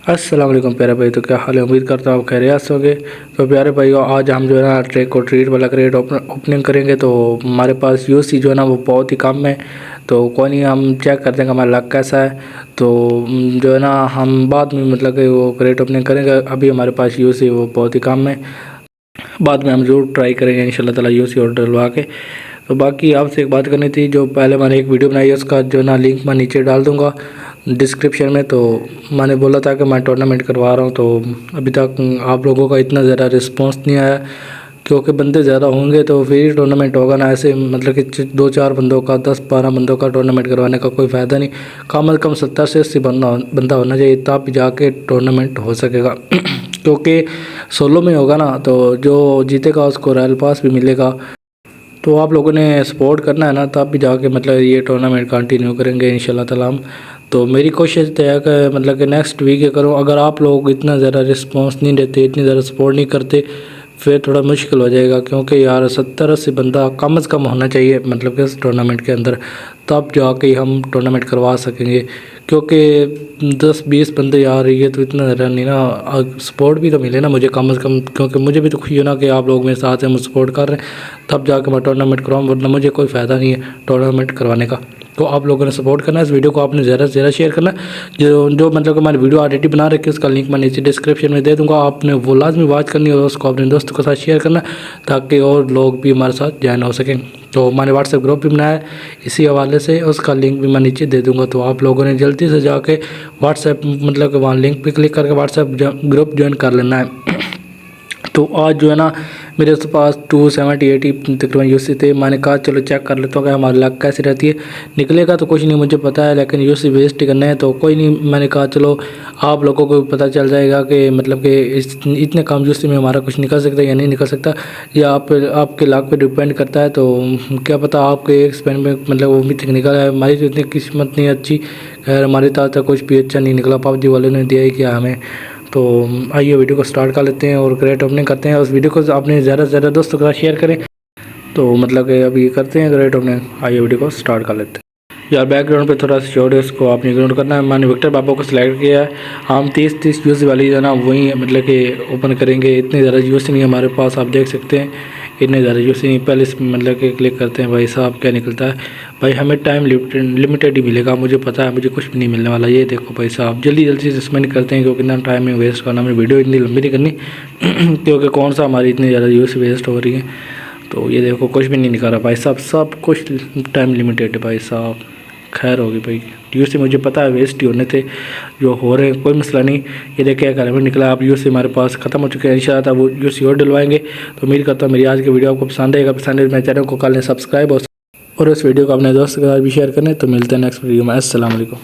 अस्सलाम वालेकुम प्यारे भाई। तो क्या हाल है, उम्मीद करता हूँ आप खैरियत होंगे। तो प्यारे भाई, आज हम जो है ना ट्रैक और ट्रीट वाला क्रेट ओपनिंग करेंगे। तो हमारे पास यूसी जो है ना वो बहुत ही कम है, तो कोई नहीं, हम चेक करते हैं कि हमारा लक कैसा है। तो जो है ना हम बाद में मतलब कि वो क्रेट ओपनिंग करेंगे। अभी हमारे पास यूसी वो बहुत ही कम है, बाद में हम ज़रूर ट्राई करेंगे इंशाल्लाह ताला यूसी ऑर्डर डलवा के। तो बाकी आपसे एक बात करनी थी, जो पहले मैंने एक वीडियो बनाई है उसका जो ना लिंक मैं नीचे डाल दूंगा डिस्क्रिप्शन में। तो मैंने बोला था कि मैं टूर्नामेंट करवा रहा हूं, तो अभी तक आप लोगों का इतना ज़्यादा रिस्पांस नहीं आया, क्योंकि बंदे ज़्यादा होंगे तो फिर टूर्नामेंट होगा ना। ऐसे मतलब कि 2-4 बंदों का 10-12 बंदों का टूर्नामेंट करवाने का कोई फ़ायदा नहीं। कम से कम 70 से 80 बंदा होना चाहिए, तब जाके टूर्नामेंट हो सकेगा। क्योंकि सोलो में होगा ना तो जो जीतेगा उसको रॉयल पास भी मिलेगा। तो आप लोगों ने सपोर्ट करना है ना, तब भी जाके मतलब ये टूर्नामेंट कंटिन्यू करेंगे इंशाल्लाह ताला हम। तो मेरी कोशिश तो है कि मतलब कि नेक्स्ट वीक करूँ। अगर आप लोग इतना ज़्यादा रिस्पांस नहीं देते, इतनी ज़्यादा सपोर्ट नहीं करते, फिर थोड़ा मुश्किल हो जाएगा। क्योंकि यार 70-80 बंदा कम से कम होना चाहिए मतलब कि इस टूर्नामेंट के अंदर, तब जाके हम टूर्नामेंट करवा सकेंगे। क्योंकि 10-20 बंदे यार ये तो इतना ज़्यादा नहीं ना, सपोर्ट भी तो मिले ना मुझे कम से कम। क्योंकि मुझे भी तो खुशी हो ना कि आप लोग मेरे साथ हैं, मुझे सपोर्ट कर रहे हैं, तब जाकर मैं टूर्नामेंट करवाऊँ, वरना मुझे कोई फ़ायदा नहीं है टूर्नामेंट करवाने का। तो आप लोगों ने सपोर्ट करना है, इस वीडियो को आपने ज़्यादा से ज़्यादा शेयर करना है। जो मतलब कि मैंने वीडियो ऑलरेडी बना रखी है उसका लिंक मैं नीचे डिस्क्रिप्शन में दे दूँगा, आपने वो लाजमी वॉच करनी है और उसको अपने दोस्तों के साथ शेयर करना है, ताकि और लोग भी हमारे साथ ज्वाइन हो सकें। तो मैंने व्हाट्सएप ग्रुप भी बनाया है इसी हवाले से, उसका लिंक भी मैं नीचे दे दूँगा। तो आप लोगों ने जल्दी से जाके व्हाट्सएप मतलब कि वहाँ लिंक पे क्लिक करके व्हाट्सएप ग्रुप ज्वाइन कर लेना है। तो आज जो है ना मेरे पास 270-80 तकरीबन यूसी थे। मैंने कहा चलो चेक कर लेता हूँ कि हमारी लक कैसी रहती है। निकलेगा तो कुछ नहीं मुझे पता है, लेकिन यूसी वेस्ट ही करना है तो कोई नहीं। मैंने कहा चलो आप लोगों को पता चल जाएगा कि मतलब कि इतने कम यूसी में हमारा कुछ निकल सकता है या नहीं निकल सकता, या आपके लक पे डिपेंड करता है। तो क्या पता आपके एक स्पेन में मतलब वो मिथिक निकला है। हमारी तो इतनी किस्मत नहीं अच्छी, खैर हमारे साथ कुछ भी अच्छा नहीं निकला, पबजी वाले ने दिया ही क्या हमें। तो आइए वीडियो को स्टार्ट कर लेते हैं और क्रेट ओपनिंग करते हैं। उस वीडियो को आपने ज़्यादा से ज़्यादा दोस्तों के साथ शेयर करें। तो मतलब कि अभी करते हैं क्रेट ओपनिंग, आइए वीडियो को स्टार्ट कर लेते हैं। यार बैकग्राउंड पे थोड़ा सा शोर है, उसको आपने इग्नोर करना है। मैंने विक्टर बाबू को सिलेक्ट किया है। हम 30 यूसी वाली जो है ना वही मतलब कि ओपन करेंगे। इतनी ज़्यादा यूसी नहीं हमारे पास, आप देख सकते हैं इतने ज़्यादा यूसी नहीं। पहले मतलब कि क्लिक करते हैं भाई साहब क्या निकलता है। भाई हमें टाइम लिमिटेड ही मिलेगा, मुझे पता है, मुझे कुछ भी नहीं मिलने वाला। ये देखो भाई साहब जल्दी जल्दी से इसमें करते हैं, क्योंकि इतना टाइम में वेस्ट करना, मेरी वीडियो इतनी लंबी नहीं करनी क्योंकि कौन सा हमारी इतनी ज़्यादा यूसी वेस्ट हो रही है। तो ये देखो कुछ भी नहीं निकाला भाई साहब, सब कुछ टाइम लिमिटेड है भाई साहब। खैर होगी भाई, यूसी मुझे पता है वेस्ट ही होने थे, जो हो रहे हैं कोई मसला नहीं। ये देखिए घर में निकला, अब यूसी हमारे पास ख़त्म हो चुके हैं। इंशाल्लाह वो यूसी और डलवाएंगे। तो उम्मीद करता हूँ मेरी आज की वीडियो आपको पसंद आएगा। पसंद है मेरे चैनल को कर लें सब्सक्राइब और इस वीडियो को अपने दोस्त के साथ भी शेयर करें। तो मिलते हैं नेक्स्ट वीडियो में। अस्सलाम वालेकुम।